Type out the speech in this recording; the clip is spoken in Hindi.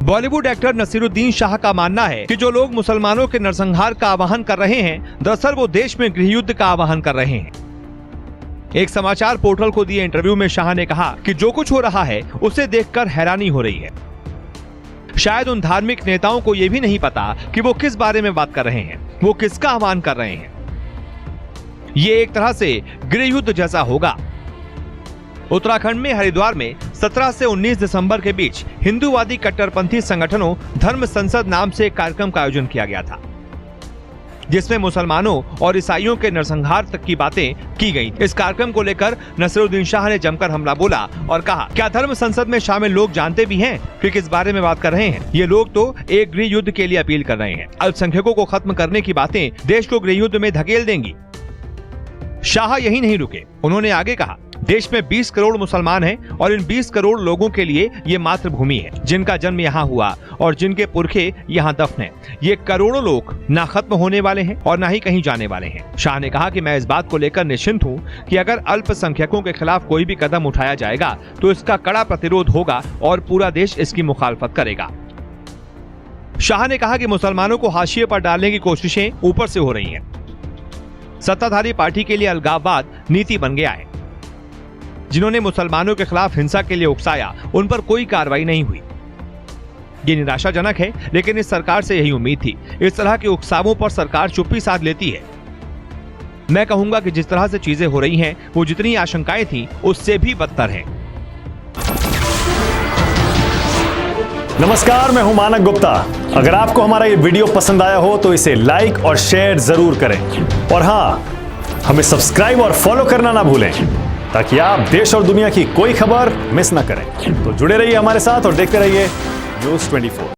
बॉलीवुड एक्टर नसीरुद्दीन शाह का मानना है कि जो लोग मुसलमानों के नरसंहार का आह्वान कर रहे हैं, दरअसल वो देश में गृह युद्ध का आह्वान कर रहे हैं। एक समाचार पोर्टल को दिए इंटरव्यू में शाह ने कहा कि जो कुछ हो रहा है उसे देखकर हैरानी हो रही है। शायद उन धार्मिक नेताओं को यह भी नहीं पता कि वो किस बारे में बात कर रहे हैं, वो किसका आह्वान कर रहे हैं। ये एक तरह से गृह युद्ध जैसा होगा। उत्तराखंड में हरिद्वार में 17 से 19 दिसंबर के बीच हिंदूवादी कट्टरपंथी संगठनों धर्म संसद नाम से एक कार्यक्रम का आयोजन किया गया था, जिसमें मुसलमानों और ईसाइयों के नरसंहार तक की बातें की गई। इस कार्यक्रम को लेकर नसीरुद्दीन शाह ने जमकर हमला बोला और कहा, क्या धर्म संसद में शामिल लोग जानते भी हैं कि किस बारे में बात कर रहे हैं? ये लोग तो एक गृह युद्ध के लिए अपील कर रहे हैं। अल्पसंख्यकों को खत्म करने की बातें देश को गृह युद्ध में धकेल देंगी। शाह यही नहीं रुके, उन्होंने आगे कहा, देश में 20 करोड़ मुसलमान हैं और इन 20 करोड़ लोगों के लिए ये मातृभूमि है, जिनका जन्म यहाँ हुआ और जिनके पुरखे यहाँ दफन हैं। ये करोड़ों लोग ना खत्म होने वाले हैं और ना ही कहीं जाने वाले हैं। शाह ने कहा कि मैं इस बात को लेकर निश्चिंत हूँ कि अगर अल्पसंख्यकों के खिलाफ कोई भी कदम उठाया जाएगा तो इसका कड़ा प्रतिरोध होगा और पूरा देश इसकी मुखालफत करेगा। शाह ने कहा कि मुसलमानों को हाशिए पर डालने की कोशिशें ऊपर से हो रही हैं। सत्ताधारी पार्टी के लिए अलगाववाद नीति बन गया है। जिन्होंने मुसलमानों के खिलाफ हिंसा के लिए उकसाया, उन पर कोई कार्रवाई नहीं हुई। ये निराशाजनक है, लेकिन इस सरकार से यही उम्मीद थी। इस तरह के उकसावों पर सरकार चुप्पी साध लेती है। मैं कहूंगा कि जिस तरह से चीजें हो रही हैं, वो जितनी आशंकाएं थी उससे भी बदतर हैं। नमस्कार, मैं हूं मानक गुप्ता। अगर आपको हमारा ये वीडियो पसंद आया हो तो इसे लाइक और शेयर जरूर करें, और हां, हमें सब्सक्राइब और फॉलो करना ना भूलें ताकि आप देश और दुनिया की कोई खबर मिस ना करें। तो जुड़े रहिए हमारे साथ और देखते रहिए न्यूज़ 24।